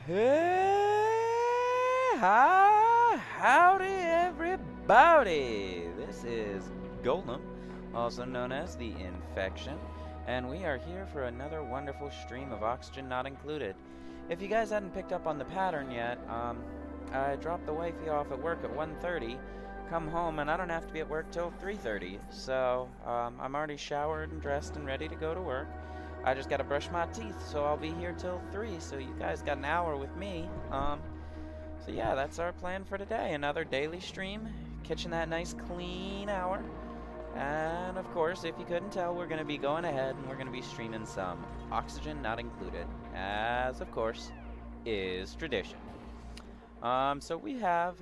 Hey, hi, howdy everybody! This is Golem, also known as the Infection, and we are here for another wonderful stream of Oxygen Not Included. If you guys hadn't picked up on the pattern yet, I dropped the wifey off at work at 1:30, come home, and I don't have to be at work till 3:30, so I'm already showered and dressed and ready to go to work. I just gotta brush my teeth, so I'll be here till 3, so you guys got an hour with me. So yeah, that's our plan for today. Another daily stream, catching that nice clean hour. And of course, if you couldn't tell, we're gonna be going ahead and we're gonna be streaming some Oxygen Not Included, as of course is tradition. So we have,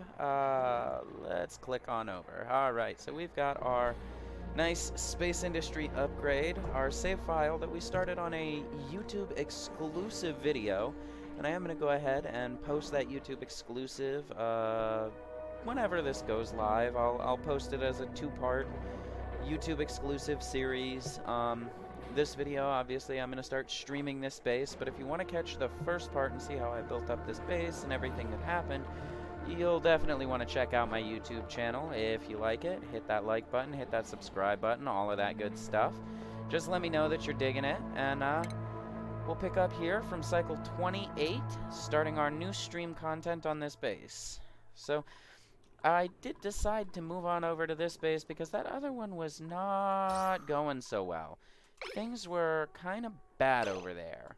let's click on over. Alright, so we've got our nice space industry upgrade, our save file that we started on a YouTube exclusive video, and I am going to go ahead and post that YouTube exclusive whenever this goes live. I'll post it as a two-part YouTube exclusive series. This video, obviously, I'm going to start streaming this base, but if you want to catch the first part and see how I built up this base and everything that happened, you'll definitely want to check out my YouTube channel. If you like it, hit that like button, hit that subscribe button, all of that good stuff. Just let me know that you're digging it, and we'll pick up here from cycle 28, starting our new stream content on this base. So I did decide to move on over to this base because that other one was not going so well. Things were kind of bad over there.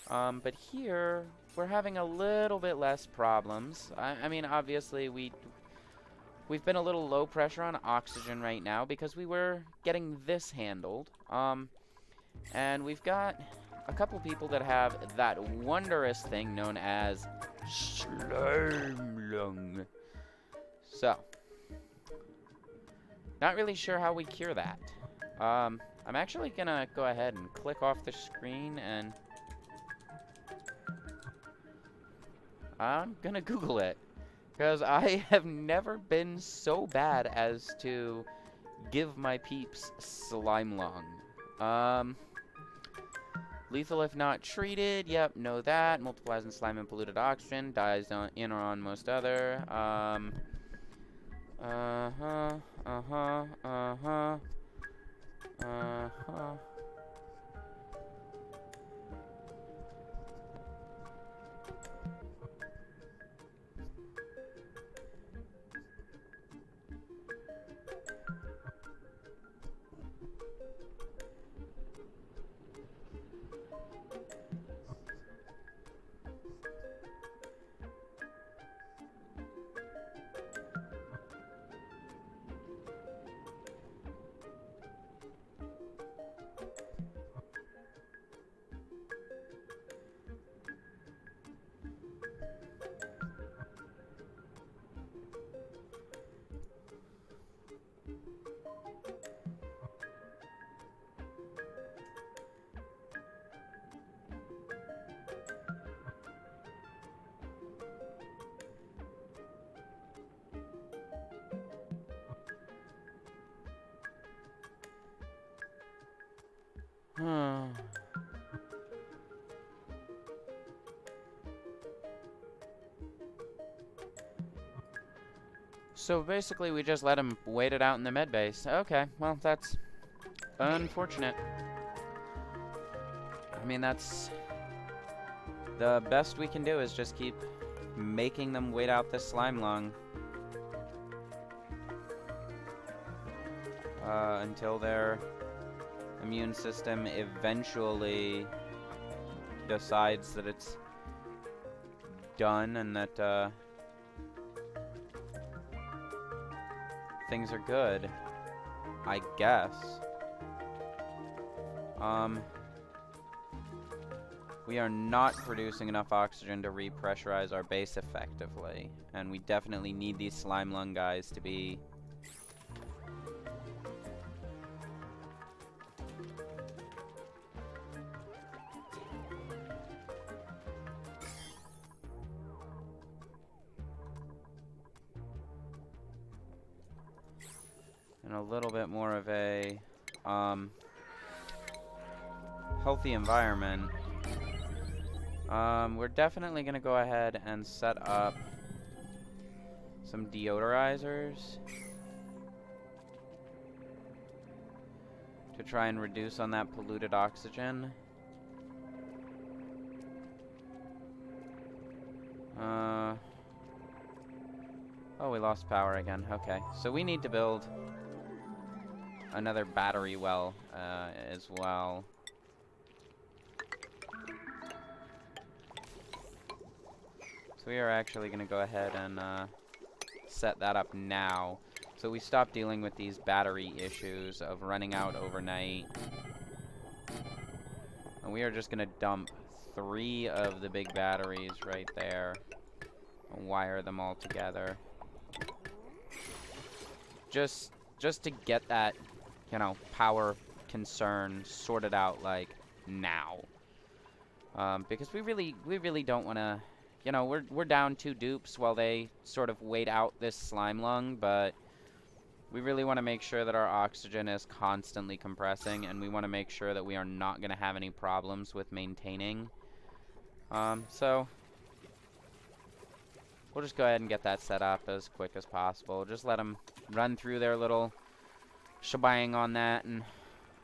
But here, we're having a little bit less problems. I mean, obviously, we've been a little low pressure on oxygen right now because we were getting this handled. And we've got a couple people that have that wondrous thing known as slime lung. So, not really sure how we cure that. I'm actually gonna go ahead and click off the screen and I'm gonna Google it, because I have never been so bad as to give my peeps slime lung. Lethal if not treated, yep, know that. Multiplies in slime and polluted oxygen, dies in or on most other. So basically we just let him wait it out in the med base. Okay, well that's unfortunate. I mean, that's the best we can do is just keep making them wait out this slime lung until their immune system eventually decides that it's done and that things are good, I guess. We are not producing enough oxygen to repressurize our base effectively, and we definitely need these slime lung guys to be in a little bit more of a healthy environment. We're definitely gonna go ahead and set up some deodorizers to try and reduce on that polluted oxygen. Oh, we lost power again. Okay, so we need to build another battery well as well. So we are actually going to go ahead and set that up now, so we stop dealing with these battery issues of running out overnight. And we are just going to dump 3 of the big batteries right there and wire them all together. Just to get that, you know, power concern sorted out, like, now. Because we really don't want to, you know, we're down 2 dupes while they sort of wait out this slime lung, but we really want to make sure that our oxygen is constantly compressing, and we want to make sure that we are not going to have any problems with maintaining. So we'll just go ahead and get that set up as quick as possible. Just let them run through their little shebang on that, and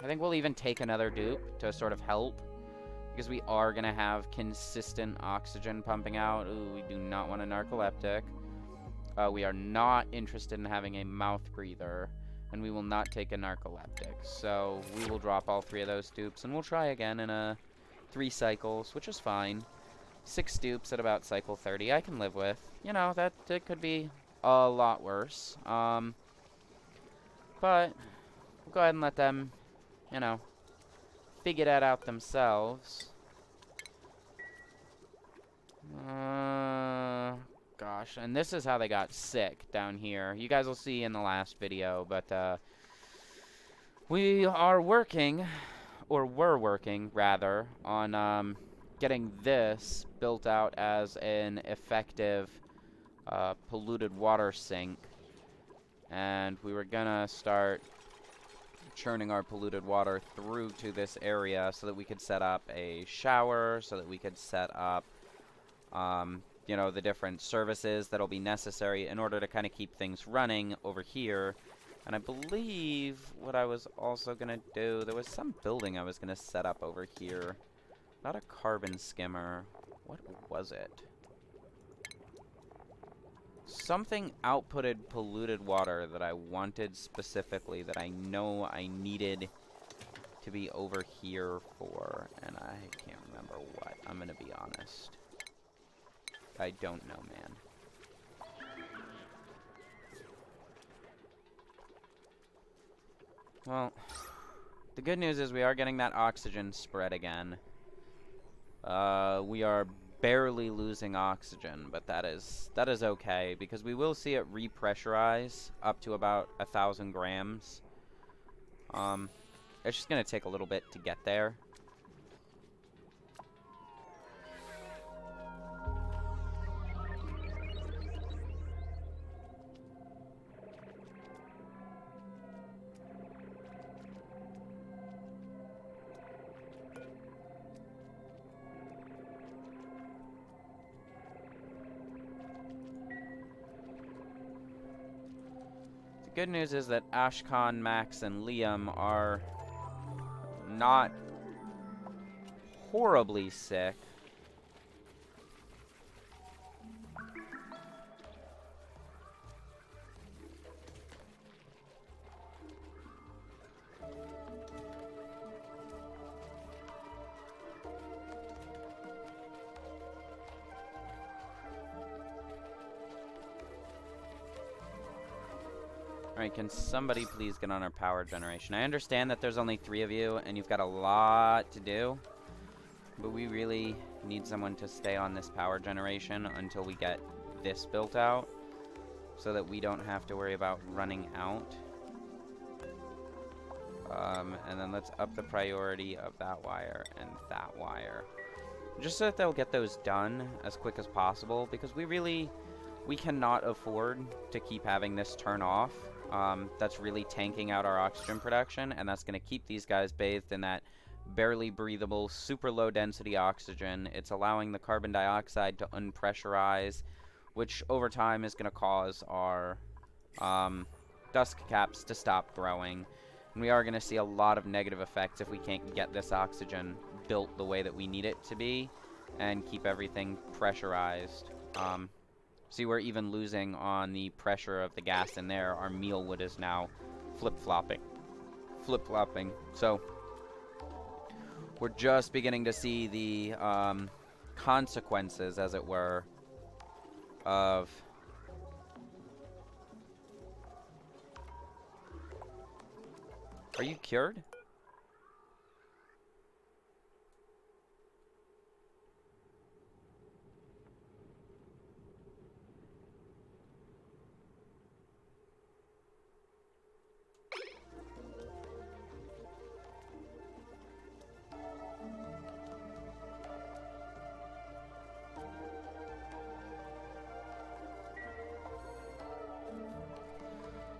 I think we'll even take another dupe to sort of help, because we are going to have consistent oxygen pumping out. Ooh, we do not want a narcoleptic. We are not interested in having a mouth breather, and we will not take a narcoleptic. So we will drop all 3 of those dupes, and we'll try again in 3 cycles, which is fine. 6 dupes at about cycle 30 I can live with. You know, that could be a lot worse. But we'll go ahead and let them, you know, figure that out themselves. Gosh, and this is how they got sick down here. You guys will see in the last video, but we are working, or were working, rather, on getting this built out as an effective polluted water sink. And we were gonna start churning our polluted water through to this area so that we could set up a shower, so that we could set up, you know, the different services that'll be necessary in order to kind of keep things running over here. And I believe what I was also gonna do, there was some building I was gonna set up over here. Not a carbon skimmer. What was it? Something outputted polluted water that I wanted specifically, that I know I needed to be over here for, and I can't remember what. I'm gonna be honest. I don't know, man. Well, the good news is we are getting that oxygen spread again. We are barely losing oxygen, but that is okay, because we will see it repressurize up to about 1,000 grams. It's just gonna take a little bit to get there. Good news is that Ashkan, Max, and Liam are not horribly sick. Alright, can somebody please get on our power generation? I understand that there's only 3 of you, and you've got a lot to do. But we really need someone to stay on this power generation until we get this built out, so that we don't have to worry about running out. And then let's up the priority of that wire and that wire. Just so that they'll get those done as quick as possible, because we cannot afford to keep having this turn off. That's really tanking out our oxygen production, and that's going to keep these guys bathed in that barely breathable, super low density oxygen. It's allowing the carbon dioxide to unpressurize, which over time is going to cause our dust caps to stop growing. And we are going to see a lot of negative effects if we can't get this oxygen built the way that we need it to be and keep everything pressurized. See, we're even losing on the pressure of the gas in there. Our mealwood is now flip-flopping. So we're just beginning to see the consequences, as it were, of Are you cured?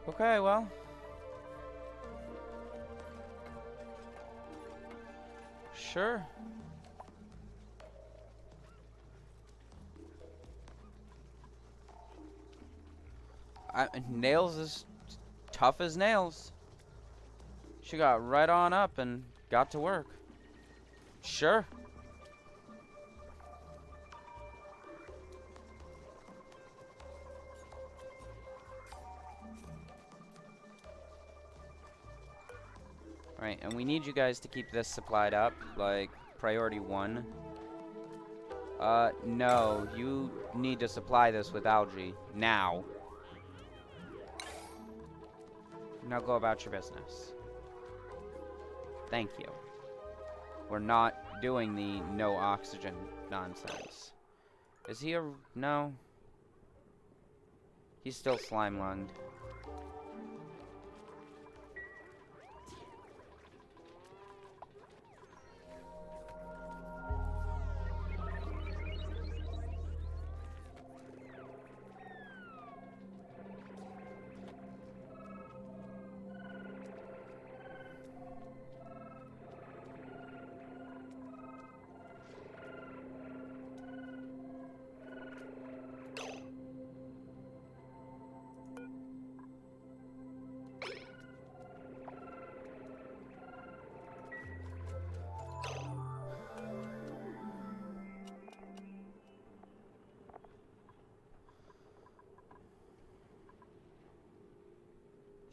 Okay, well. Sure. Nails is tough as nails. She got right on up and got to work. Sure. Right, and we need you guys to keep this supplied up, like priority 1. No, you need to supply this with algae now. Now go about your business. Thank you. We're not doing the no oxygen nonsense. Is he a... no? He's still slime-lunged.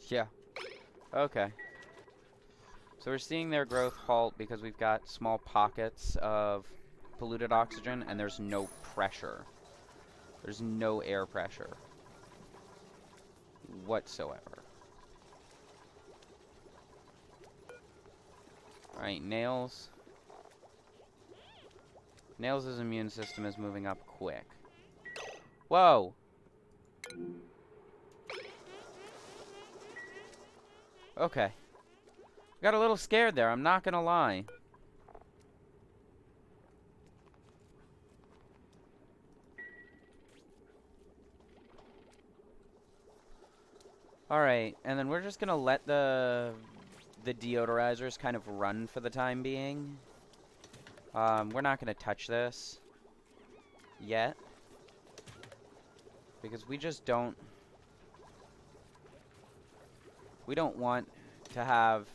Yeah. Okay. So we're seeing their growth halt because we've got small pockets of polluted oxygen and there's no pressure. There's no air pressure whatsoever. Alright, Nails. Nails' immune system is moving up quick. Whoa! Okay. Got a little scared there, I'm not gonna lie. Alright, and then we're just gonna let the deodorizers kind of run for the time being. We're not gonna touch this yet. Because we just don't... we don't want to have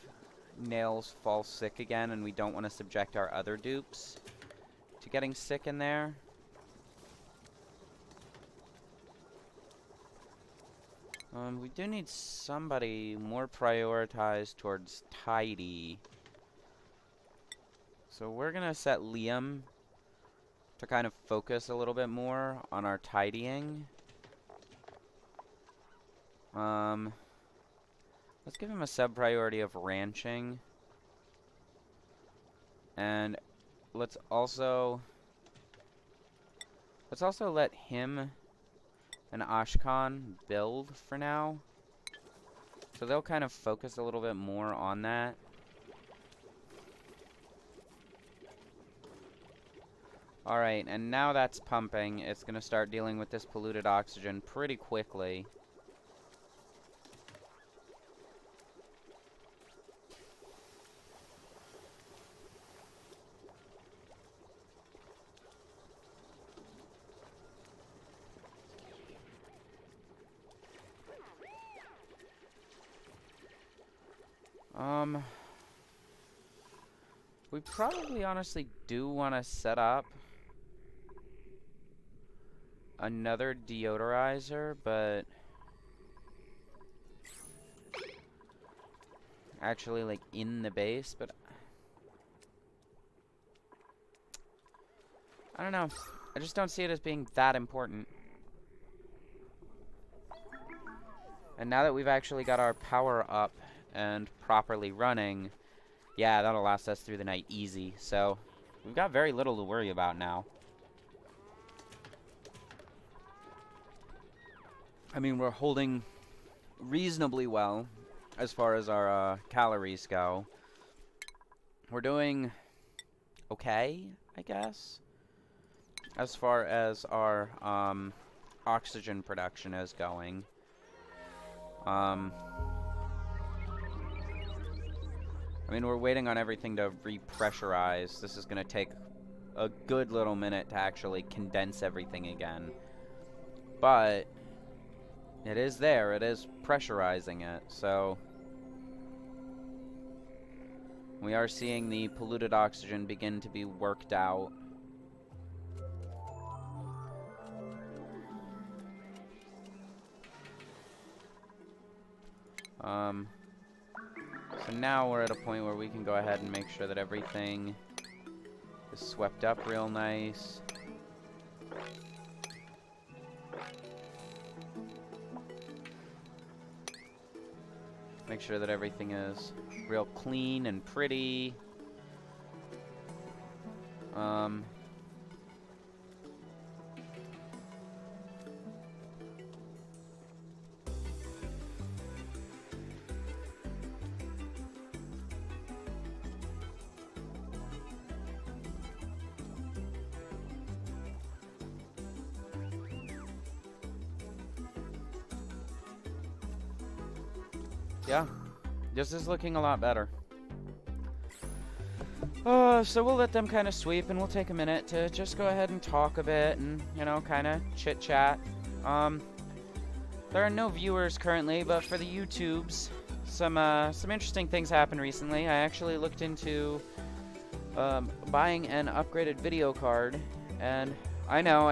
Nails fall sick again, and we don't want to subject our other dupes to getting sick in there. We do need somebody more prioritized towards tidy. So we're gonna set Liam to kind of focus a little bit more on our tidying. Let's give him a sub-priority of ranching. And let's also let him and Ashkan build for now. So they'll kind of focus a little bit more on that. Alright, and now that's pumping. It's going to start dealing with this polluted oxygen pretty quickly. Um, we probably honestly do want to set up another deodorizer, but actually like in the base, but I don't know. I just don't see it as being that important. And now that we've actually got our power up and properly running, yeah, that'll last us through the night easy. So we've got very little to worry about now. I mean, we're holding reasonably well as far as our calories go. We're doing okay, I guess, as far as our oxygen production is going. I mean, we're waiting on everything to repressurize. This is going to take a good little minute to actually condense everything again. But it is there. It is pressurizing it. So we are seeing the polluted oxygen begin to be worked out. So now we're at a point where we can go ahead and make sure that everything is swept up real nice. Make sure that everything is real clean and pretty. Yeah, this is looking a lot better. So we'll let them kind of sweep, and we'll take a minute to just go ahead and talk a bit and, you know, kind of chit-chat. There are no viewers currently, but for the YouTubes, some interesting things happened recently. I actually looked into buying an upgraded video card, and I know.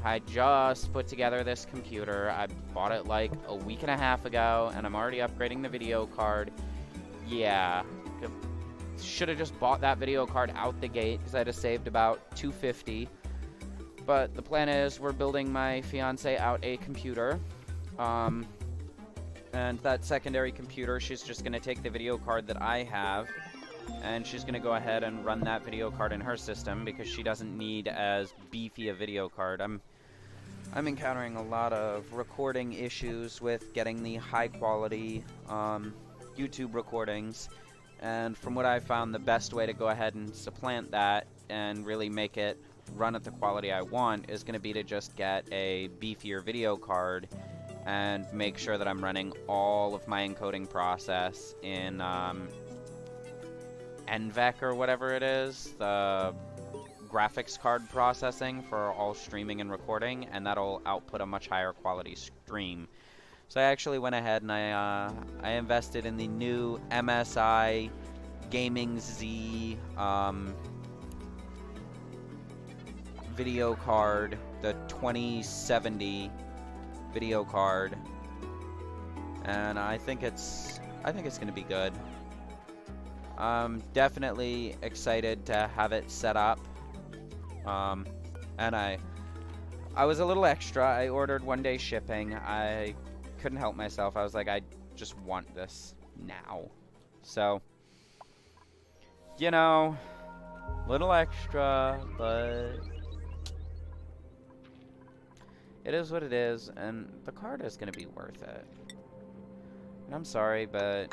I just put together this computer. I bought it like a week and a half ago, and I'm already upgrading the video card. Yeah, should have just bought that video card out the gate because I'd have saved about $250. But the plan is we're building my fiance out a computer. And that secondary computer, she's just going to take the video card that I have, and she's going to go ahead and run that video card in her system because she doesn't need as beefy a video card. I'm encountering a lot of recording issues with getting the high quality YouTube recordings, and from what I found, the best way to go ahead and supplant that and really make it run at the quality I want is going to be to just get a beefier video card and make sure that I'm running all of my encoding process in NVEC or whatever it is, the graphics card processing for all streaming and recording, and that'll output a much higher quality stream. So I actually went ahead and I invested in the new MSI Gaming Z video card, the 2070 video card, and I think it's going to be good. I'm definitely excited to have it set up. And I was a little extra. I ordered 1-day shipping. I couldn't help myself. I was like, I just want this now. So, you know, little extra, but it is what it is, and the card is going to be worth it. And I'm sorry, but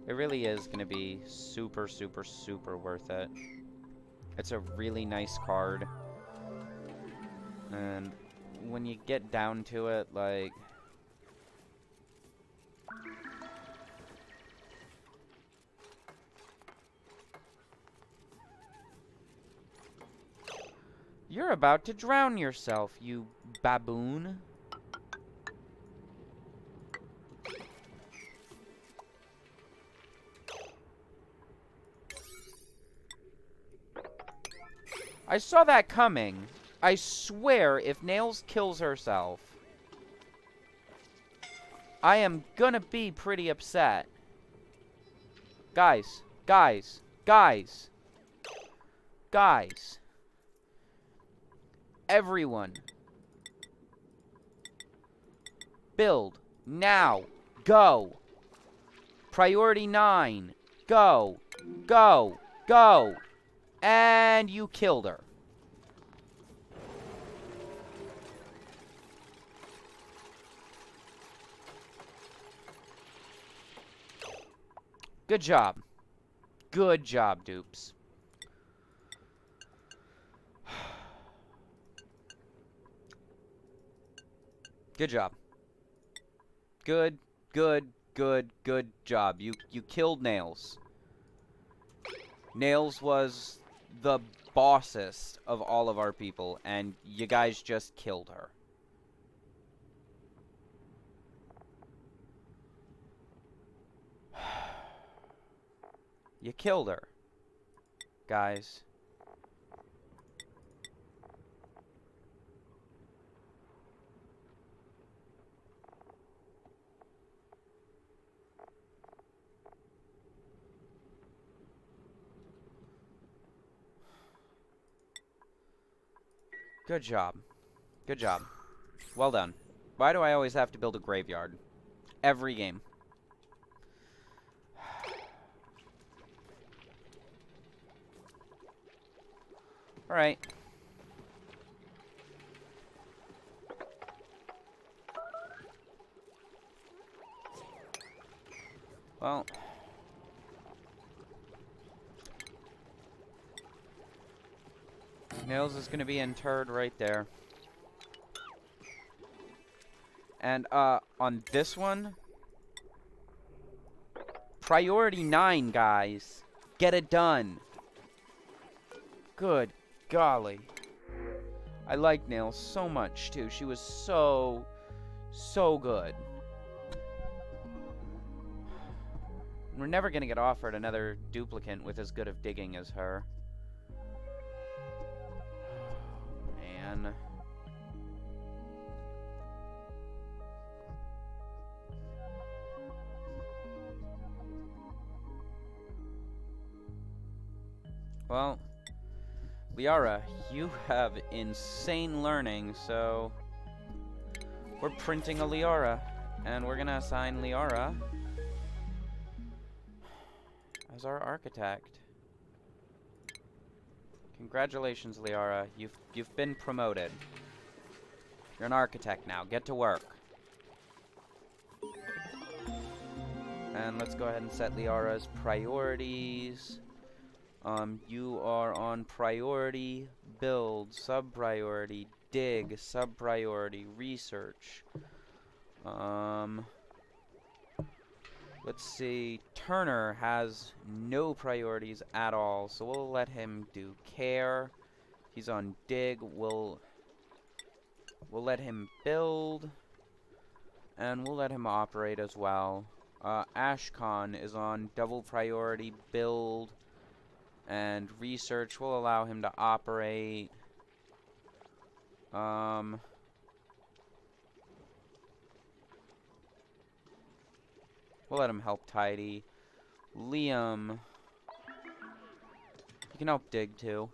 it really is going to be super, super, super worth it. It's a really nice card. And when you get down to it, like, You're about to drown yourself, you baboon. I saw that coming. I swear, if Nails kills herself, I am gonna be pretty upset. Guys, guys, guys, guys. Everyone. Build. Now. Go. Priority 9. Go. Go. Go. And you killed her. Good job. Good job, dupes. Good job. Good job. You killed Nails. Nails was the bossest of all of our people, and you guys just killed her. You killed her, guys. Good job. Good job. Well done. Why do I always have to build a graveyard? Every game. Alright. Well. Nails is going to be interred right there. And, on this one, priority 9, guys. Get it done. Good golly. I like Nails so much, too. She was so good. We're never going to get offered another duplicate with as good of digging as her. Man. Well, Liara, you have insane learning, so we're printing a Liara, and we're gonna assign Liara as our architect. Congratulations, Liara. You've been promoted. You're an architect now. Get to work. And let's go ahead and set Liara's priorities. You are on priority build, sub-priority dig, sub-priority research. Let's see. Turner has no priorities at all, so we'll let him do care. He's on dig. We'll let him build, and we'll let him operate as well. Ashcon is on double priority build and research. Will allow him to operate. We'll let him help tidy. Liam, you can help dig too.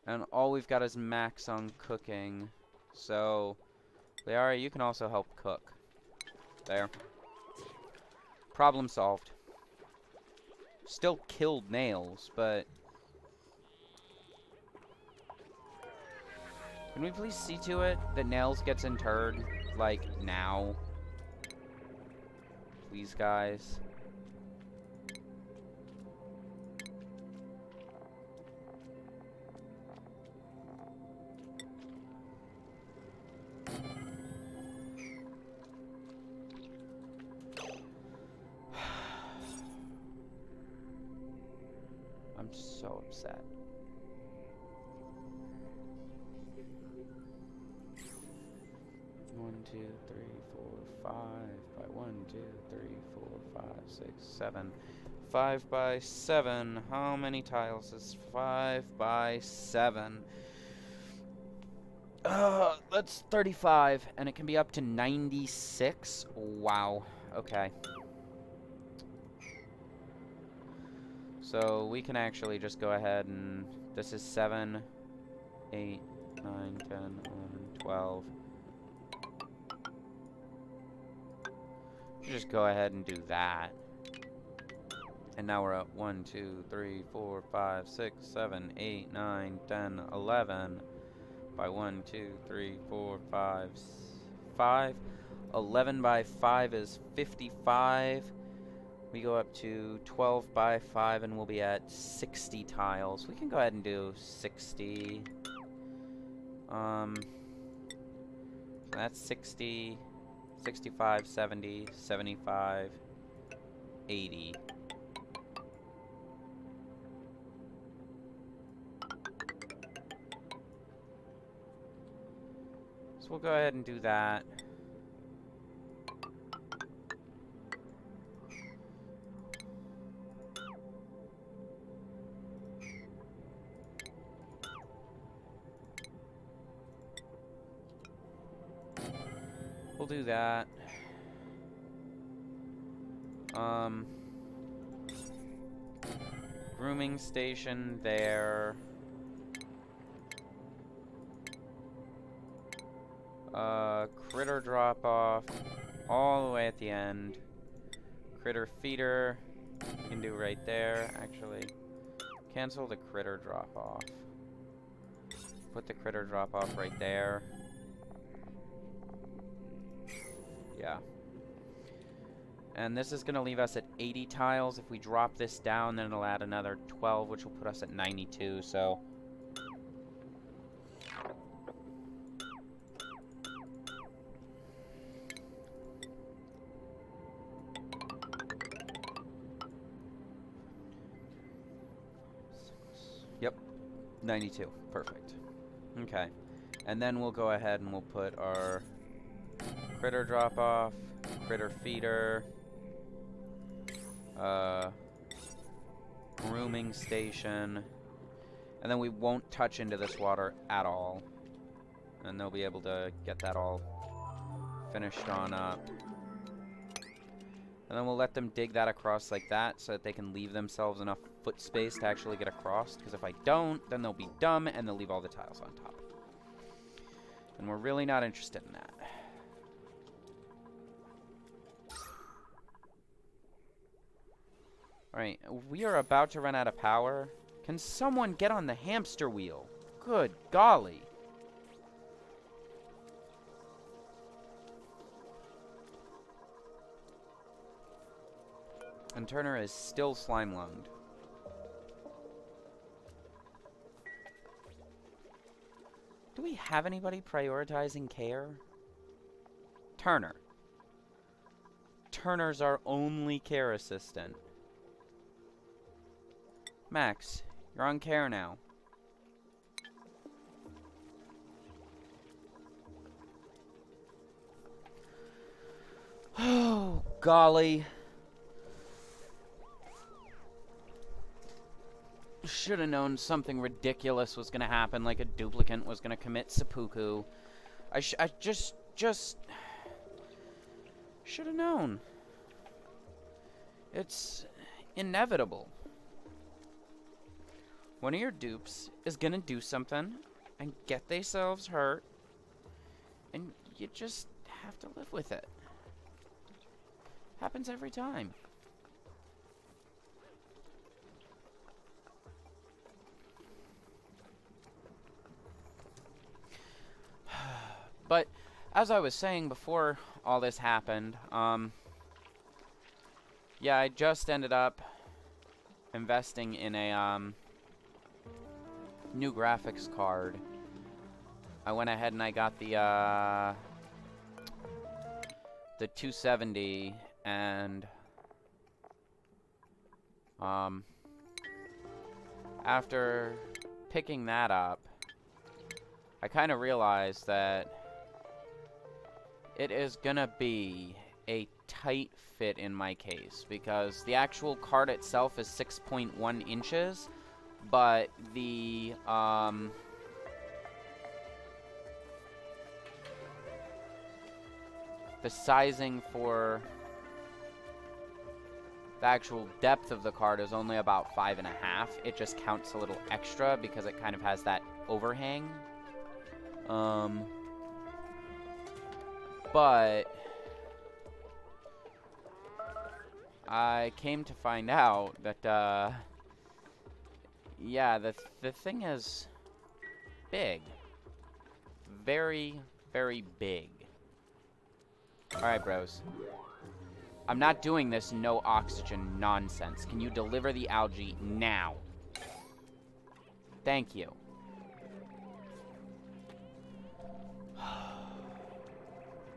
And all we've got is max on cooking. So, Liara, you can also help cook. There. Problem solved. Still killed Nails, but... Can we please see to it that Nails gets interred, like, now? Please, guys. I'm so upset. One, two, three, four, 5 by 1, 2, 3, 4, 5, 6, 7. 5 by 7. How many tiles is 5 by 7? That's 35, and it can be up to 96. Wow. Okay. So we can actually just go ahead and this is 7, 8, 9, 10, 11, 12. Just go ahead and do that. And now we're at 1, 2, 3, 4, 5, 6, 7, 8, 9, 10, 11. By 1, 2, 3, 4, 5, 5. 11 by 5 is 55. We go up to 12 by 5 and we'll be at 60 tiles. We can go ahead and do 60. That's 60, 65, 70, 75, 80. So we'll go ahead and do that. We'll do that. Grooming station there. Critter drop off all the way at the end. Critter feeder we can do right there. Actually, cancel the critter drop off. Put the critter drop off right there. Yeah. And this is going to leave us at 80 tiles. If we drop this down, then it'll add another 12, which will put us at 92, so... Yep. 92. Perfect. Okay. And then we'll go ahead and we'll put our critter drop off, critter feeder, grooming station, and then we won't touch into this water at all. And they'll be able to get that all finished on up. And then we'll let them dig that across like that so that they can leave themselves enough foot space to actually get across. Because if I don't, then they'll be dumb and they'll leave all the tiles on top. And we're really not interested in that. Alright, we are about to run out of power. Can someone get on the hamster wheel? Good golly. And Turner is still slime-lunged. Do we have anybody prioritizing care? Turner. Turner's our only care assistant. Max, you're on care now. Oh, golly. Should have known something ridiculous was going to happen, like a duplicant was going to commit seppuku. I just should have known. It's inevitable. One of your dupes is going to do something and get themselves hurt, and you just have to live with it. Happens every time. But, as I was saying before all this happened, yeah, I just ended up investing in a, new graphics card. I went ahead and I got the 270, and, after picking that up, I kind of realized that it is gonna be a tight fit in my case, because the actual card itself is 6.1 inches, but the sizing for the actual depth of the card is only about 5.5. It just counts a little extra because it kind of has that overhang. But I came to find out that, yeah, the thing is big. Very, very big. Alright, bros. I'm not doing this no oxygen nonsense. Can you deliver the algae now? Thank you.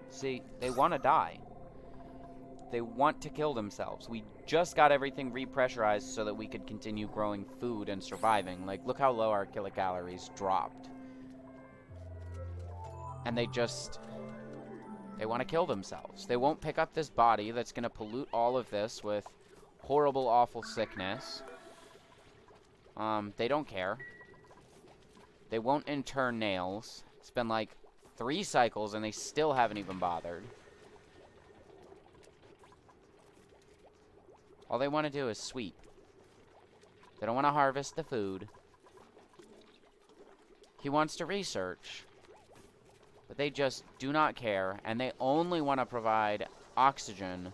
See, they want to die. They want to kill themselves. We just got everything repressurized so that we could continue growing food and surviving. Like, look how low our kilocalories dropped. And they want to kill themselves. They won't pick up this body that's going to pollute all of this with horrible, awful sickness. They don't care. They won't inter nails. It's been like 3 cycles and they still haven't even bothered. All they want to do is sweep. They don't want to harvest the food. He wants to research. But they just do not care, and they only want to provide oxygen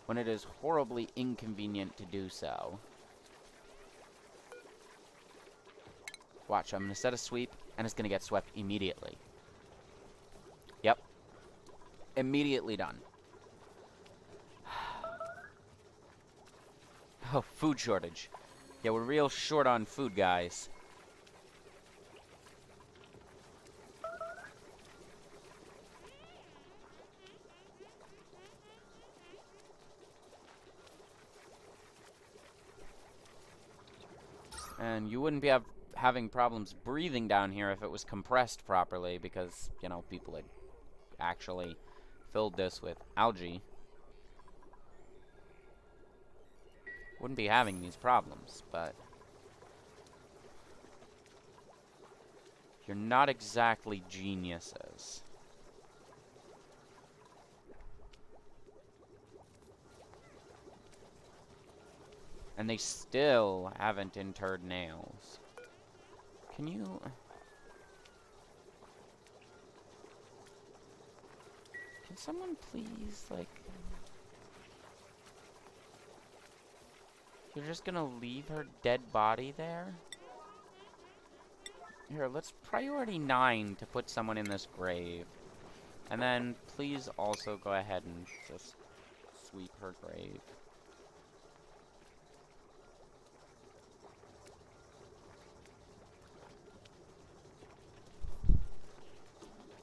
when it is horribly inconvenient to do so. Watch, I'm going to set a sweep, and it's going to get swept immediately. Yep. Immediately done. Oh, food shortage. Yeah, we're real short on food, guys. And you wouldn't be having problems breathing down here if it was compressed properly, because, you know, people had actually filled this with algae. Wouldn't be having these problems, but you're not exactly geniuses. And they still haven't interred nails. Can you... Can someone please, like... You're just gonna leave her dead body there? Here, let's priority 9 to put someone in this grave. And then, please also go ahead and just sweep her grave.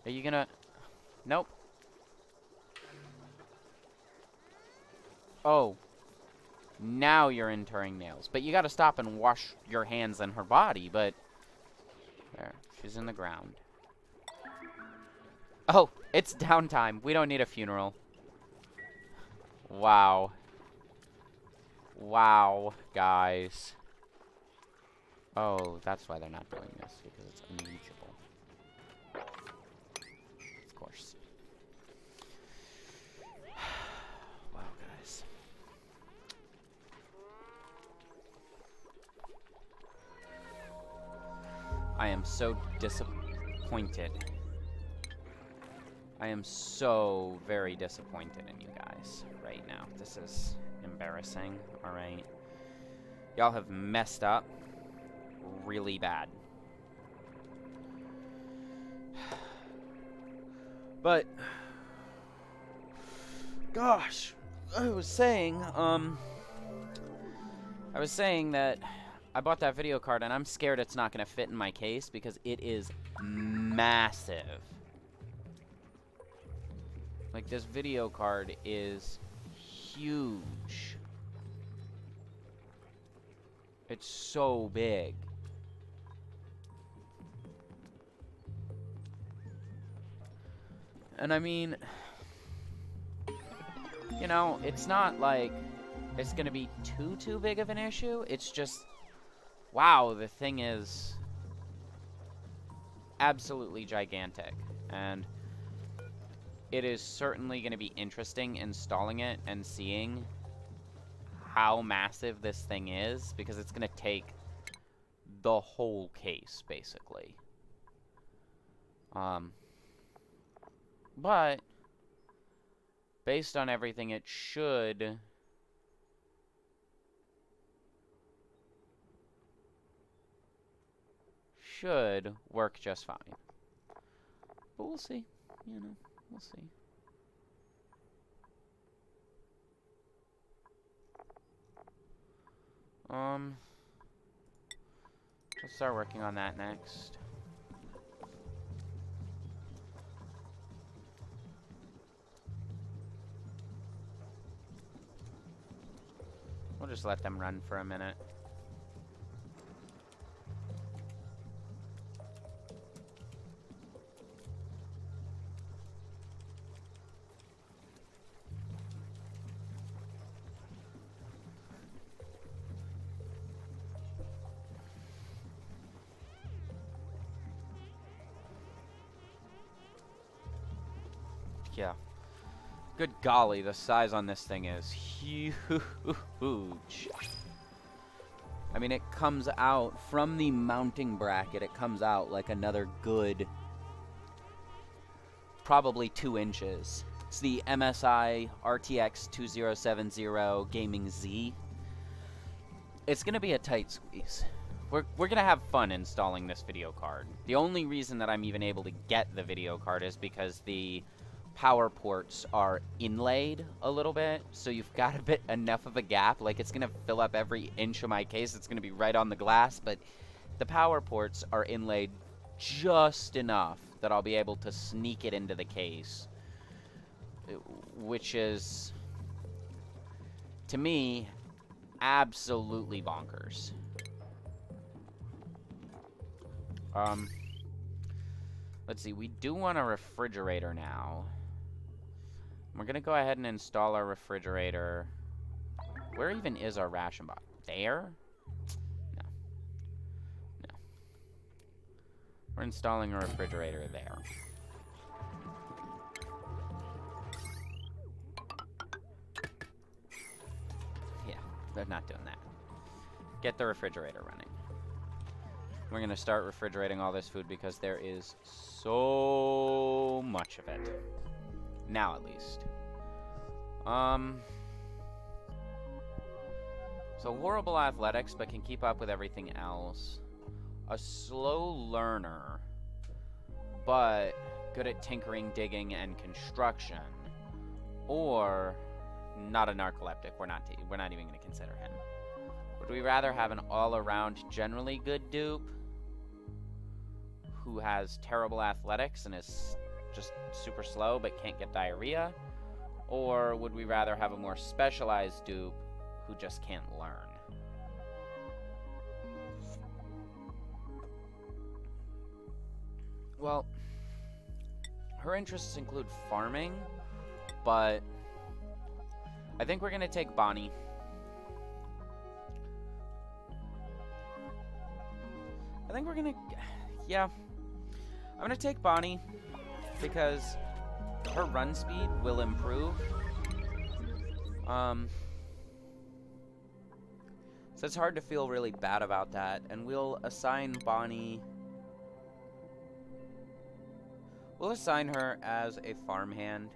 Are you gonna... Nope. Oh. Now you're interring nails. But you gotta stop and wash your hands and her body, but... There. She's in the ground. Oh, it's downtime. We don't need a funeral. Wow. Wow, guys. Oh, that's why they're not doing this, because it's unreachable. Of course. Wow, guys. I am so disappointed. I am so very disappointed in you guys right now. This is embarrassing, alright? Y'all have messed up really bad. But, gosh, I was saying that I bought that video card and I'm scared it's not going to fit in my case because it is massive. Like, this video card is huge. It's so big. And I mean, you know, it's not like it's gonna be too big of an issue. It's just, wow, the thing is absolutely gigantic. And it is certainly gonna be interesting installing it and seeing how massive this thing is, because it's gonna take the whole case, basically. But based on everything, it should work just fine. But we'll see. You know, we'll see. Let's start working on that next. We'll just let them run for a minute. Yeah. Good golly, the size on this thing is huge. I mean, it comes out from the mounting bracket, it comes out like another good, probably 2 inches. It's the MSI RTX 2070 Gaming Z. It's going to be a tight squeeze. We're going to have fun installing this video card. The only reason that I'm even able to get the video card is because the power ports are inlaid a little bit, so you've got enough of a gap. Like, it's gonna fill up every inch of my case. It's gonna be right on the glass, but the power ports are inlaid just enough that I'll be able to sneak it into the case, which is, to me, absolutely bonkers. Let's see, we do want a refrigerator now. We're going to go ahead and install our refrigerator. Where even is our ration box? There? No. No. We're installing a refrigerator there. Yeah, they're not doing that. Get the refrigerator running. We're going to start refrigerating all this food because there is so much of it. Now, at least. So horrible athletics, but can keep up with everything else. A slow learner, but good at tinkering, digging, and construction. Or not a narcoleptic. We're not even going to consider him. Would we rather have an all-around, generally good dupe who has terrible athletics and is just super slow but can't get diarrhea? Or would we rather have a more specialized dupe who just can't learn? Well, her interests include farming, but I think we're going to take Bonnie. I think we're going to... Yeah. I'm going to take Bonnie because her run speed will improve. So it's hard to feel really bad about that. And we'll assign Bonnie... We'll assign her as a farmhand.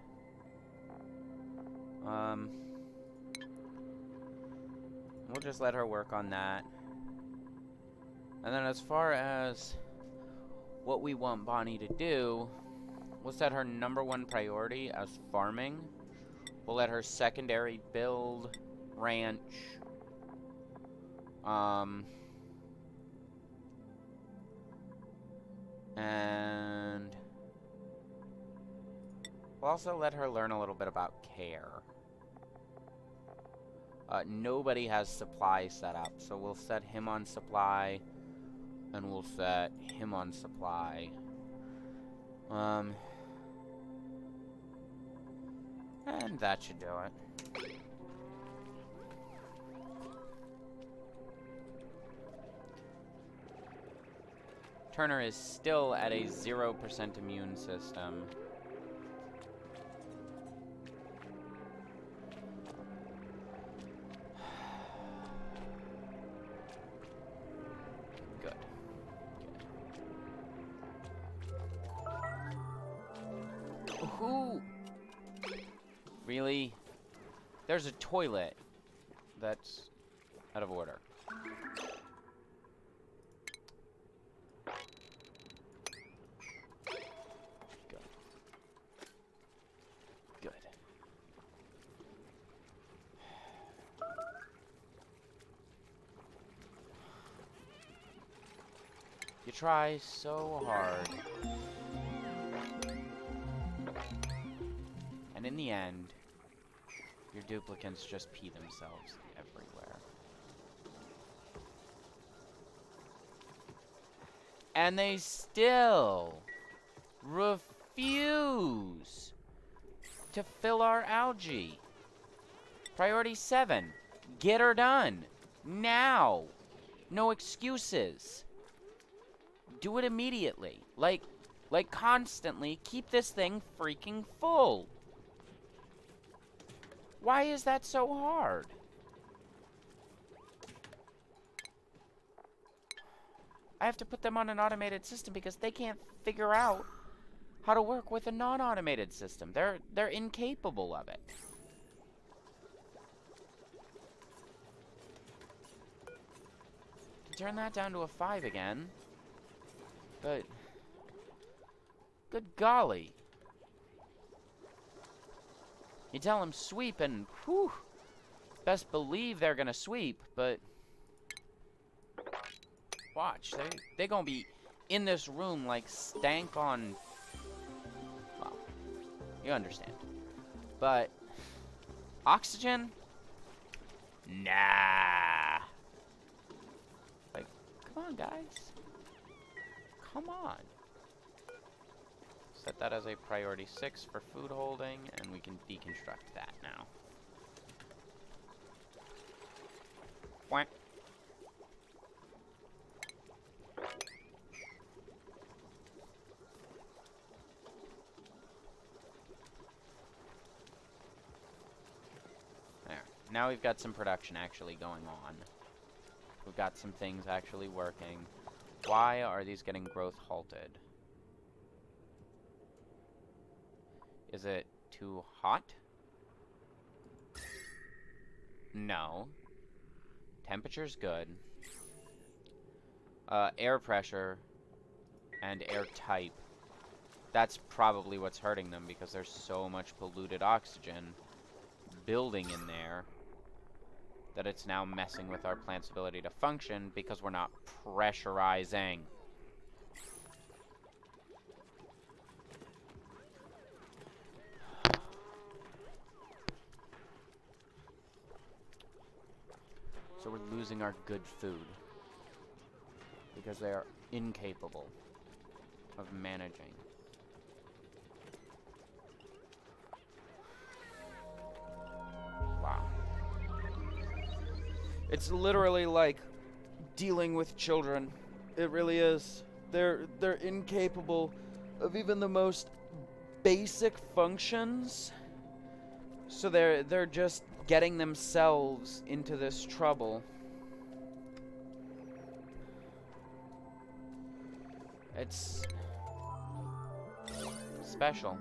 We'll just let her work on that. And then as far as what we want Bonnie to do, we'll set her #1 priority as farming. We'll let her secondary build, ranch, and we'll also let her learn a little bit about care. Nobody has supply set up, so we'll set him on supply, and we'll set him on supply. And that should do it. Turner is still at a 0% immune system. Good. Ooh. Really? There's a toilet that's out of order. You try so hard. And in the end, your duplicants just pee themselves everywhere. And they still refuse to fill our algae. Priority 7. Get her done. Now. No excuses. Do it immediately. Like constantly keep this thing freaking full. Why is that so hard? I have to put them on an automated system because they can't figure out how to work with a non-automated system. They're incapable of it. Turn that down to a 5 again. But good golly. You tell them sweep and whew, best believe they're gonna sweep, but watch, they gonna be in this room like stank on, well, you understand. But oxygen? Nah. Like, come on guys. Come on. Set that as a priority 6 for food holding, and we can deconstruct that now. Quack. There. Now we've got some production actually going on. We've got some things actually working. Why are these getting growth halted? Is it too hot? No. Temperature's good. Air pressure and air type. That's probably what's hurting them because there's so much polluted oxygen building in there that it's now messing with our plant's ability to function because we're not pressurizing. So we're losing our good food because they are incapable of managing. Wow. It's literally like dealing with children. It really is. They're incapable of even the most basic functions. So they're just getting themselves into this trouble. It's special.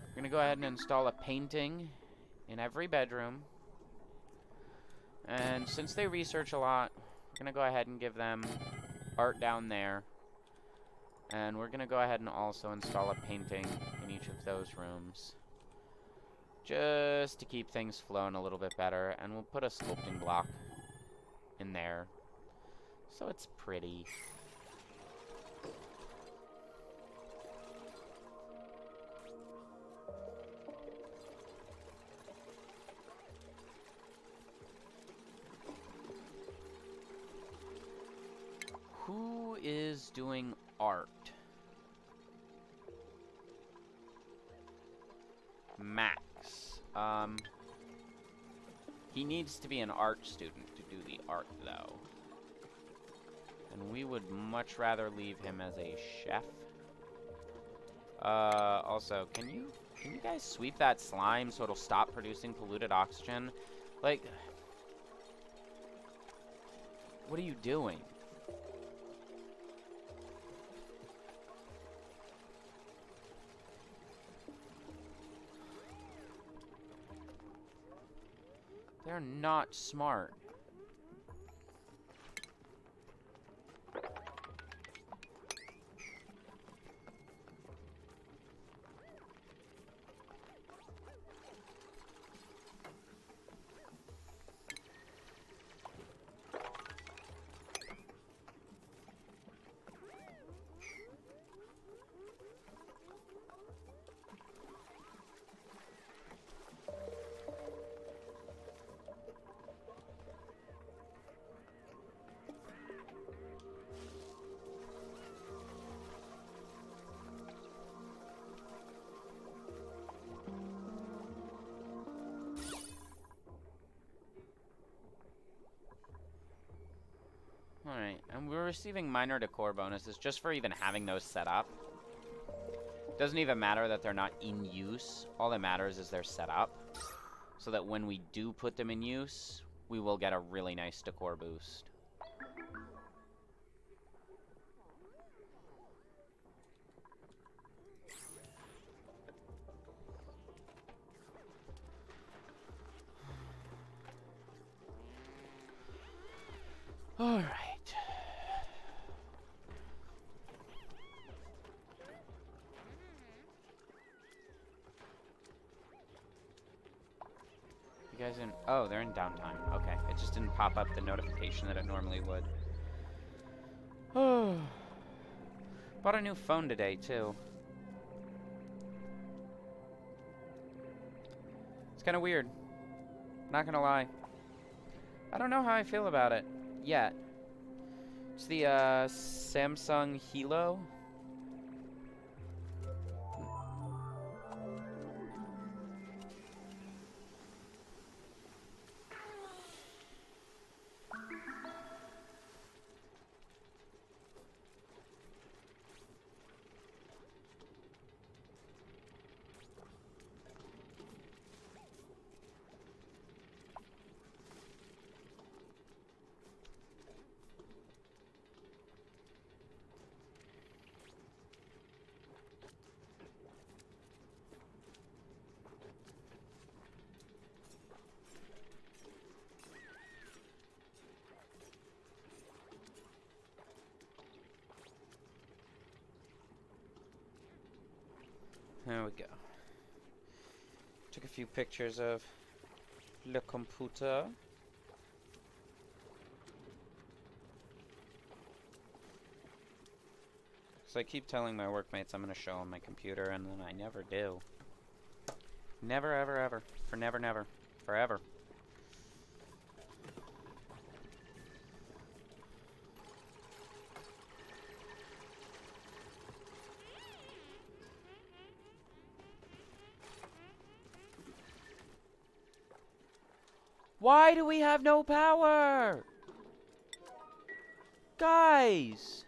We're gonna go ahead and install a painting in every bedroom. And since they research a lot, we're gonna go ahead and give them art down there. And we're gonna go ahead and also install a painting in each of those rooms. Just to keep things flowing a little bit better. And we'll put a sculpting block in there, so it's pretty. is doing art. Max. He needs to be an art student to do the art, though. And we would much rather leave him as a chef. Also, can you guys sweep that slime so it'll stop producing polluted oxygen? Like, what are you doing? They're not smart. Alright, and we're receiving minor decor bonuses just for even having those set up. Doesn't even matter that they're not in use. All that matters is they're set up. So that when we do put them in use, we will get a really nice decor boost. Alright. You guys in... Oh, they're in downtime. Okay. It just didn't pop up the notification that it normally would. Oh. Bought a new phone today, too. It's kind of weird. Not gonna lie. I don't know how I feel about it yet. It's the Samsung Hilo. There we go. Took a few pictures of le computer. So I keep telling my workmates I'm going to show them my computer, and then I never do. Never, ever, ever. For never, never. Forever. Why do we have no power? Guys!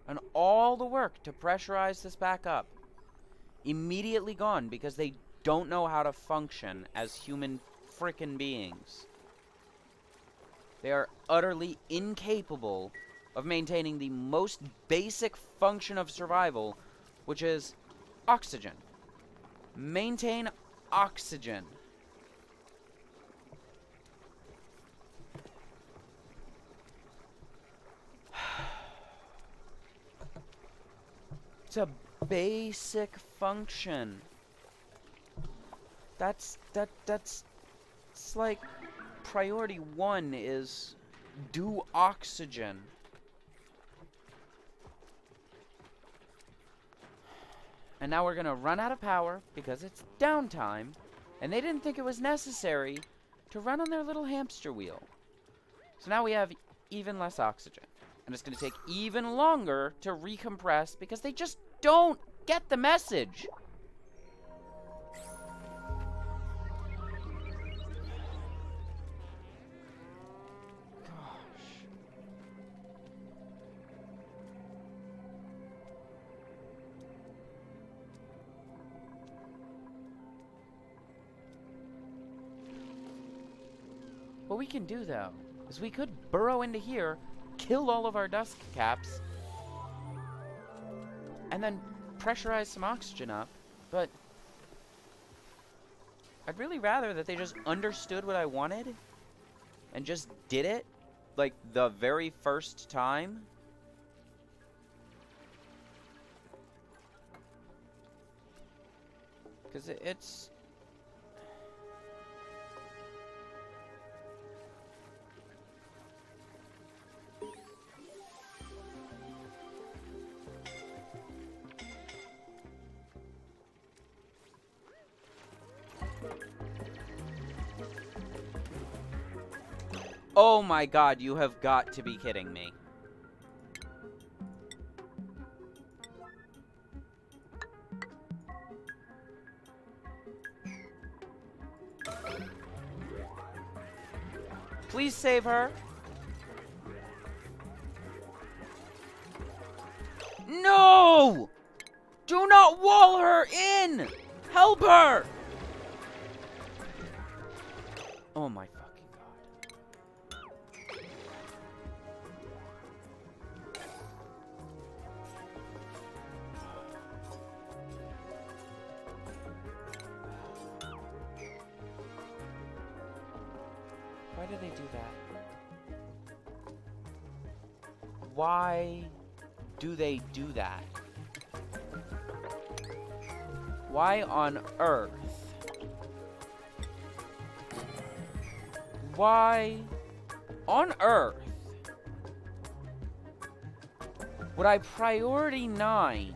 And all the work to pressurize this back up, immediately gone because they don't know how to function as human frickin' beings. They are utterly incapable of maintaining the most basic function of survival, which is oxygen. Maintain oxygen. It's a basic function. That's it's like priority 1 is do oxygen. And now we're gonna run out of power because it's downtime, and they didn't think it was necessary to run on their little hamster wheel. So now we have even less oxygen. And it's gonna take even longer to recompress because they just don't get the message. What we can do, though, is we could burrow into here, kill all of our dust caps, and then pressurize some oxygen up, but I'd really rather that they just understood what I wanted and just did it, like, the very first time. Because it's... Oh my god, you have got to be kidding me. Please save her. No! Do not wall her in! Help her! Oh my fucking god. Why do they do that? Why do they do that? Why on earth? Why on earth would I priority 9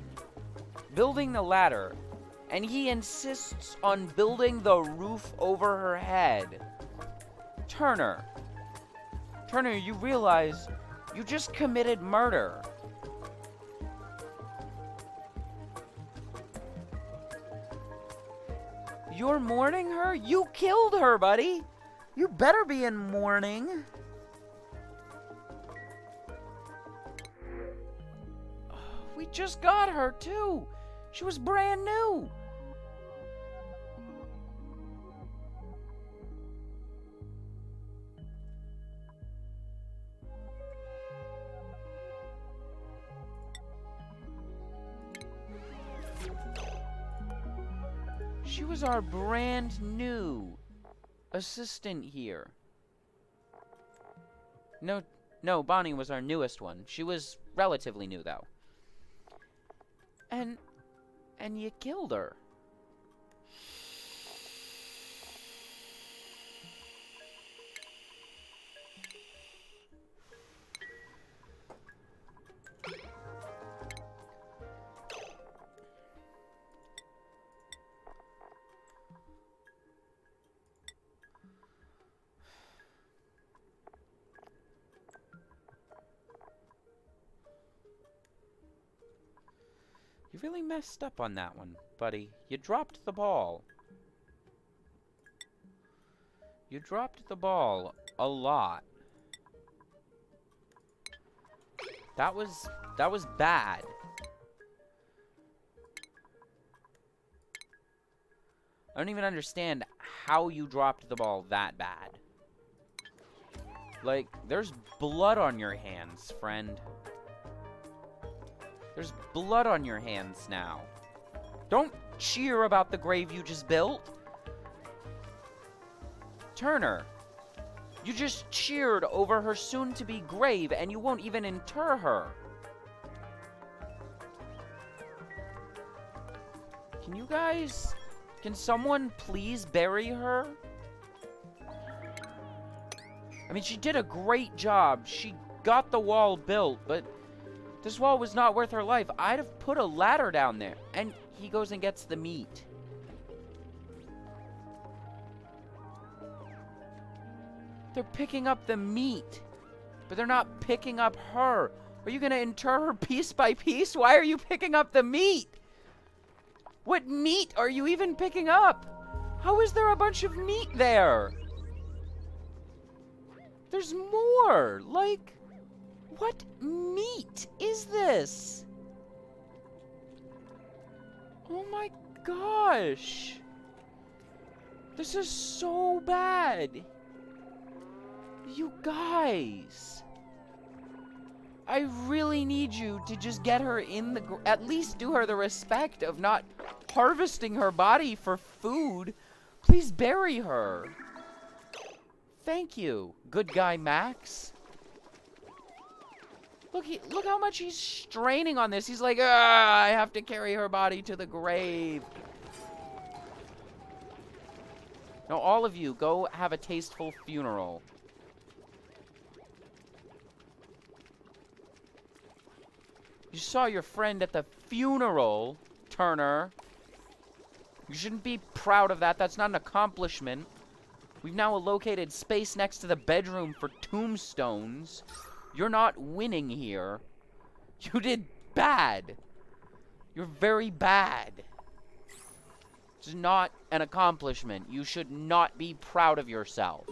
building the ladder, and he insists on building the roof over her head? Turner, you realize you just committed murder. You're mourning her? You killed her, buddy! You better be in mourning. We just got her, too. She was brand new. She was our brand new assistant here. No, Bonnie was our newest one. She was relatively new, though. And you killed her. You really messed up on that one, buddy. You dropped the ball. You dropped the ball a lot. That was bad. I don't even understand how you dropped the ball that bad. Like, there's blood on your hands, friend. There's blood on your hands now. Don't cheer about the grave you just built. Turner, you just cheered over her soon-to-be grave, and you won't even inter her. Can you guys Can someone please bury her? I mean, she did a great job. She got the wall built, but this wall was not worth her life. I'd have put a ladder down there. And he goes and gets the meat. They're picking up the meat, but they're not picking up her. Are you gonna inter her piece by piece? Why are you picking up the meat? What meat are you even picking up? How is there a bunch of meat there? There's more. Like, what meat is this? Oh my gosh. This is so bad. You guys. I really need you to just get her in the... At least do her the respect of not harvesting her body for food. Please bury her. Thank you, good guy Max. Look how much he's straining on this. He's like, I have to carry her body to the grave. Now, all of you, go have a tasteful funeral. You saw your friend at the funeral, Turner. You shouldn't be proud of that. That's not an accomplishment. We've now located space next to the bedroom for tombstones. You're not winning here. You did bad. You're very bad. It's not an accomplishment. You should not be proud of yourself.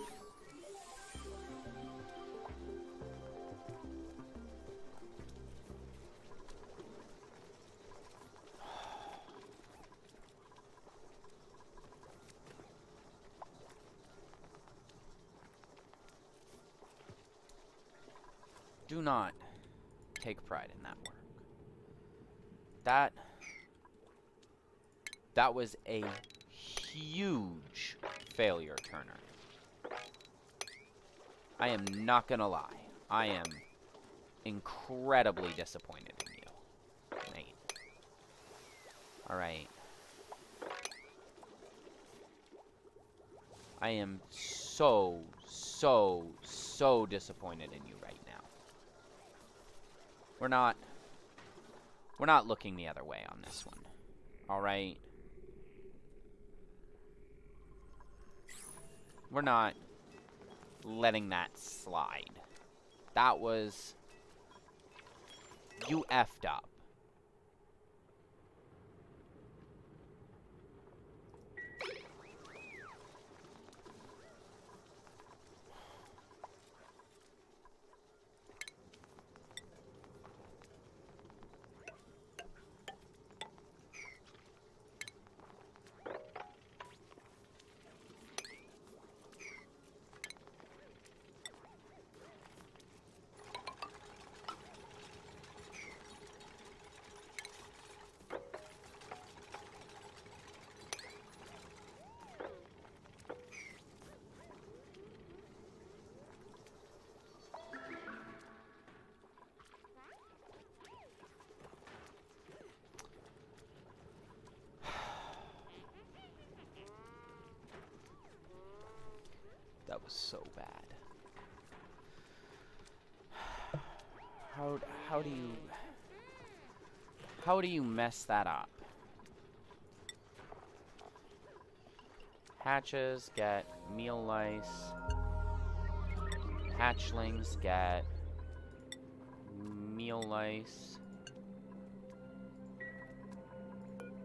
Do not take pride in that work. That was a huge failure, Turner. I am not gonna lie. I am incredibly disappointed in you, mate. Alright. I am so disappointed in you right now. We're not looking the other way on this one. Alright? We're not letting that slide. That was... You effed up. That was so bad. How do you mess that up? Hatches get meal lice. Hatchlings get meal lice.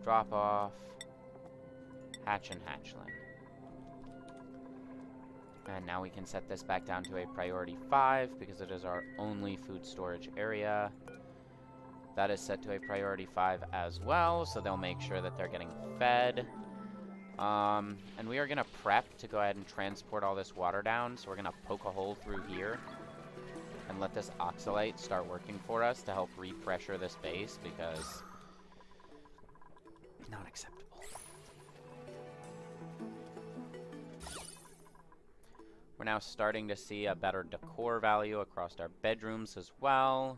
Drop off. Hatch and hatchling. And now we can set this back down to a priority 5 because it is our only food storage area. That is set to a priority 5 as well, so they'll make sure that they're getting fed. And we are going to prep to go ahead and transport all this water down, so we're going to poke a hole through here and let this oxalite start working for us to help repressure this base because not acceptable. We're now starting to see a better decor value across our bedrooms as well.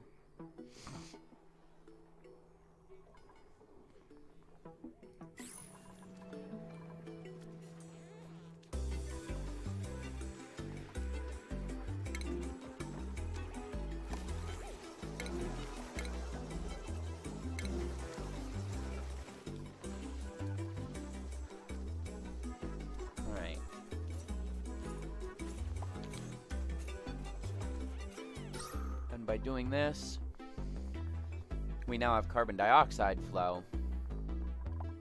by doing this, we now have carbon dioxide flow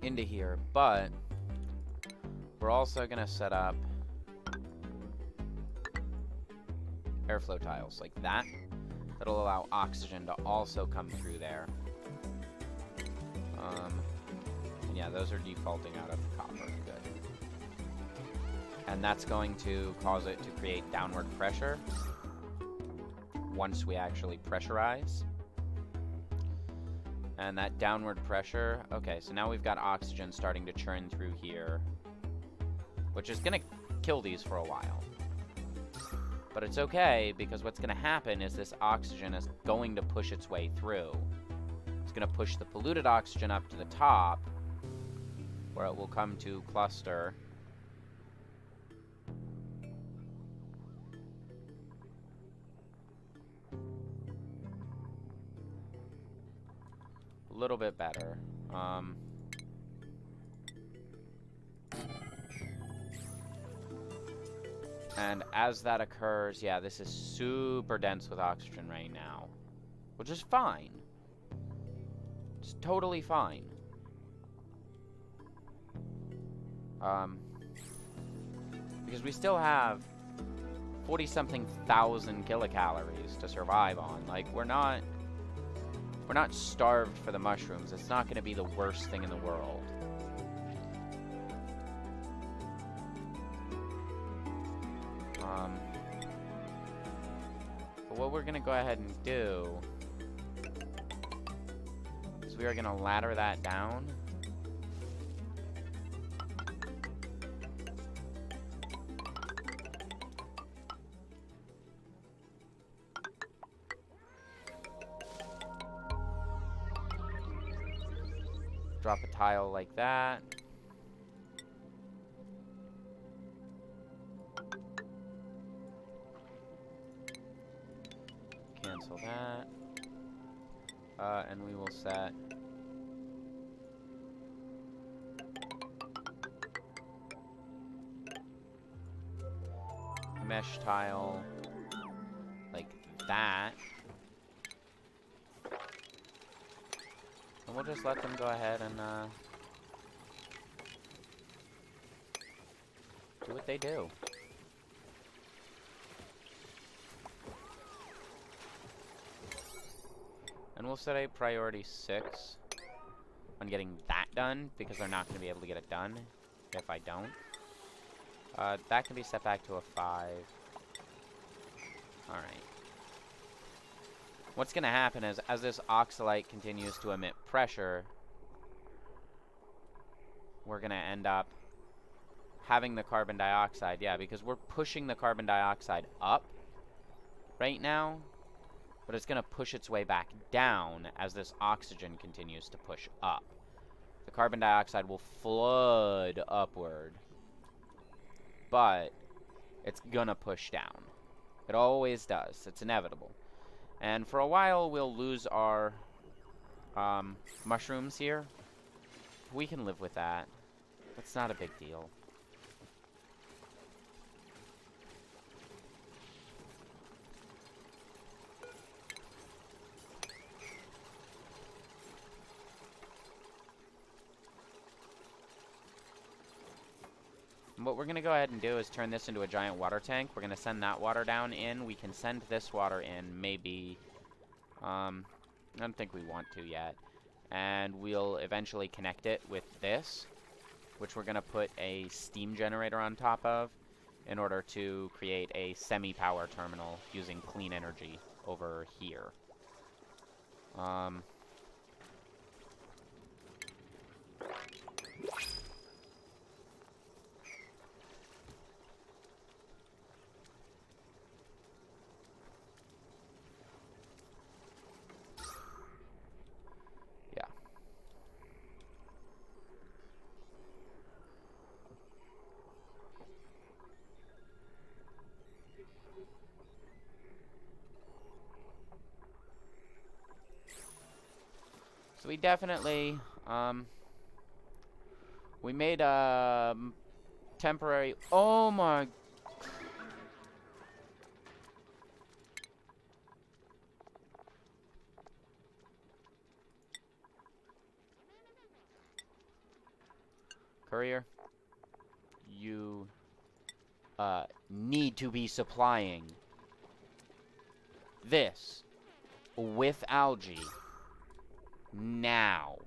into here, but we're also going to set up airflow tiles like that. That'll allow oxygen to also come through there. Yeah, those are defaulting out of copper. Good. And that's going to cause it to create downward pressure once we actually pressurize. And that downward pressure... Okay, so now we've got oxygen starting to churn through here, which is going to kill these for a while. But it's okay, because what's going to happen is this oxygen is going to push its way through. It's going to push the polluted oxygen up to the top, where it will come to cluster. A little bit better. And as that occurs, yeah, this is super dense with oxygen right now, which is fine. It's totally fine. Because we still have 40-something thousand kilocalories to survive on. Like, we're not starved for the mushrooms. It's not going to be the worst thing in the world. But what we're going to go ahead and do is we are going to ladder that down. Drop a tile like that. Cancel that. And we will set mesh tile like that. And we'll just let them go ahead and do what they do. And we'll set a priority 6 on getting that done, because they're not going to be able to get it done if I don't. That can be set back to a 5. Alright. What's going to happen is, as this oxalite continues to emit pressure, we're going to end up having the carbon dioxide, yeah, because we're pushing the carbon dioxide up right now, but it's going to push its way back down as this oxygen continues to push up. The carbon dioxide will flood upward, but it's going to push down. It always does. It's inevitable. And for a while, we'll lose our mushrooms here. We can live with that. That's not a big deal. And what we're going to go ahead and do is turn this into a giant water tank. We're going to send that water down in. We can send this water in, maybe. I don't think we want to yet. And we'll eventually connect it with this, which we're going to put a steam generator on top of in order to create a semi-power terminal using clean energy over here. So we definitely, we made a temporary, oh my, Courier, you need to be supplying this with algae now.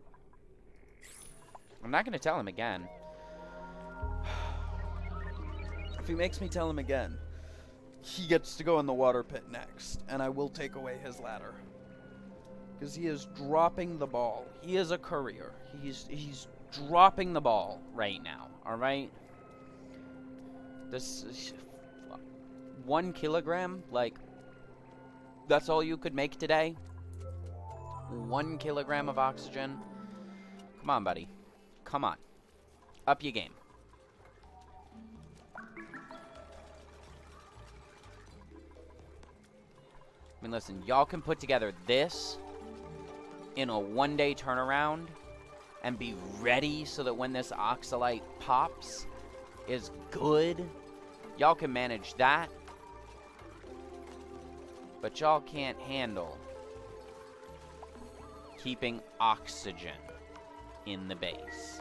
I'm not going to tell him again. If he makes me tell him again, he gets to go in the water pit next, and I will take away his ladder. Because he is dropping the ball. He is a courier. He's dropping the ball right now, alright? This is 1 kilogram, like, that's all you could make today? 1 kilogram of oxygen? Come on, buddy. Come on. Up your game. I mean, listen, y'all can put together this in a 1-day turnaround and be ready so that when this oxalite pops is good. Y'all can manage that. But y'all can't handle keeping oxygen in the base.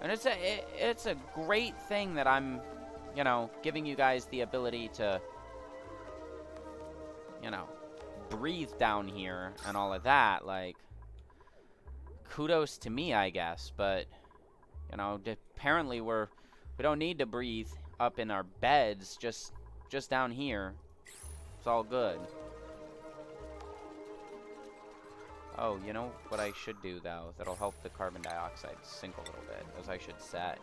And it's a great thing that I'm, you know, giving you guys the ability to, you know, breathe down here and all of that. Like, kudos to me, I guess. But, you know, apparently we don't need to breathe up in our beds, just down here. It's all good. Oh, you know what I should do, though, that'll help the carbon dioxide sink a little bit, is I should set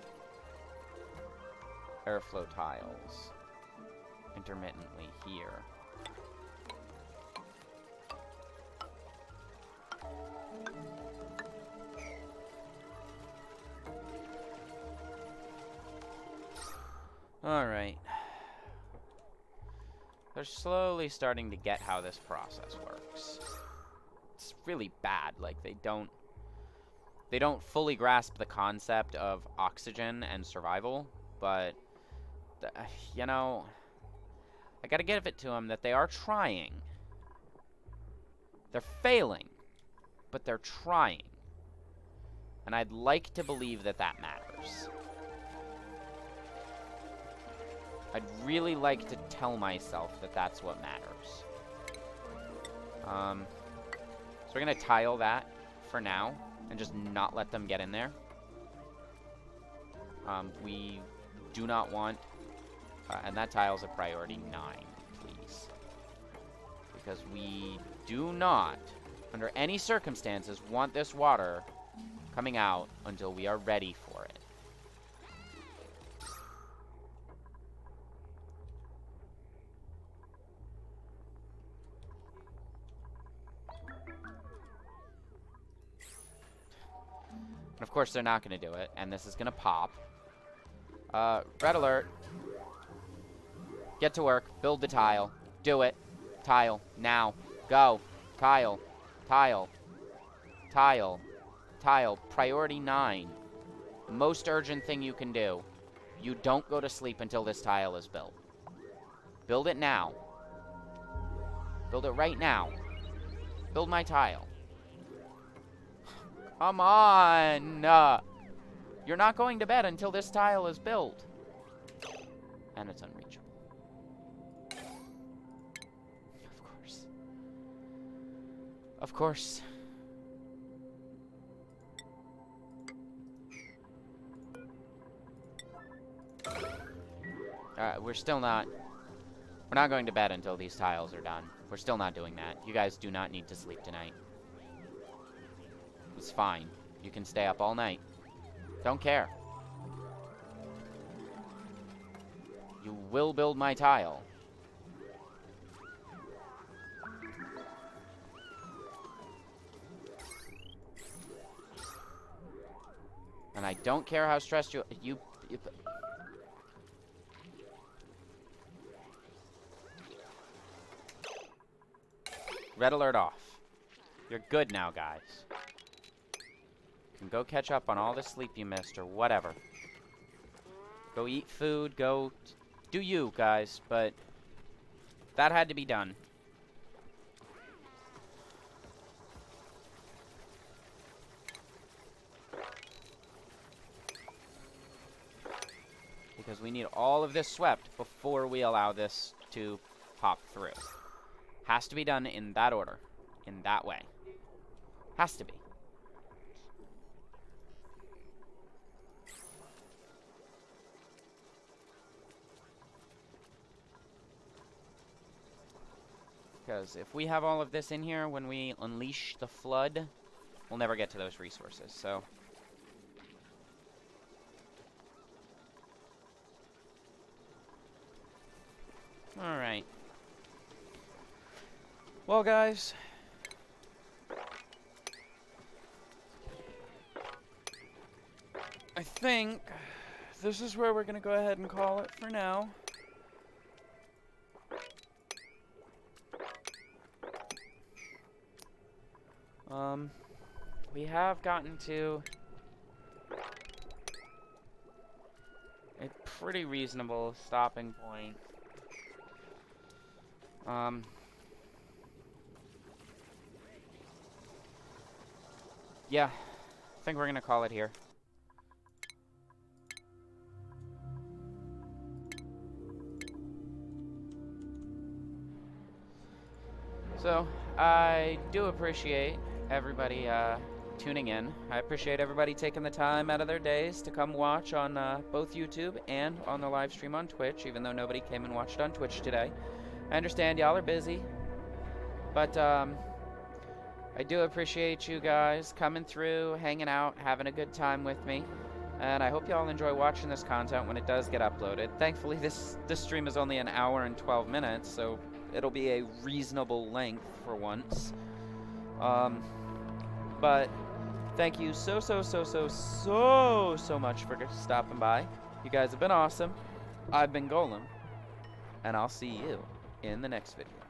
airflow tiles intermittently here. Alright. They're slowly starting to get how this process works. It's really bad. Like, they don't fully grasp the concept of oxygen and survival, but you know, I gotta give it to them that they are trying. They're failing, but they're trying. And I'd like to believe that that matters. I'd really like to tell myself that that's what matters. So we're gonna tile that for now and just not let them get in there. We do not want, and that tile's a priority 9, please. Because we do not, under any circumstances, want this water coming out until we are ready for it. And of course, they're not going to do it, and this is going to pop. Red alert. Get to work. Build the tile. Do it. Tile. Now. Go. Tile. Tile. Tile. Tile. Priority 9. Most urgent thing you can do. You don't go to sleep until this tile is built. Build it now. Build it right now. Build my tile. Come on! You're not going to bed until this tile is built. And it's unreachable. Of course. Of course. We're still not... We're not going to bed until these tiles are done. We're still not doing that. You guys do not need to sleep tonight. It's fine. You can stay up all night. Don't care. You will build my tile. And I don't care how stressed you Red alert off. You're good now, guys. You can go catch up on all the sleep you missed or whatever. Go eat food, go do you, guys, but that had to be done. because we need all of this swept before we allow this to pop through. Has to be done in that order, in that way. Has to be. Because if we have all of this in here when we unleash the flood, we'll never get to those resources, so... Alright. Well, guys... I think this is where we're going to go ahead and call it for now. We have gotten to a pretty reasonable stopping point. Yeah, I think we're gonna call it here. So, I do appreciate everybody tuning in. I appreciate everybody taking the time out of their days to come watch on both YouTube and on the live stream on Twitch, even though nobody came and watched on Twitch today. I understand y'all are busy, but I do appreciate you guys coming through, hanging out, having a good time with me, and I hope y'all enjoy watching this content when it does get uploaded. Thankfully, this stream is only an hour and 12 minutes, so it'll be a reasonable length for once. But thank you so much for stopping by. You guys have been awesome. I've been Golem, and I'll see you in the next video.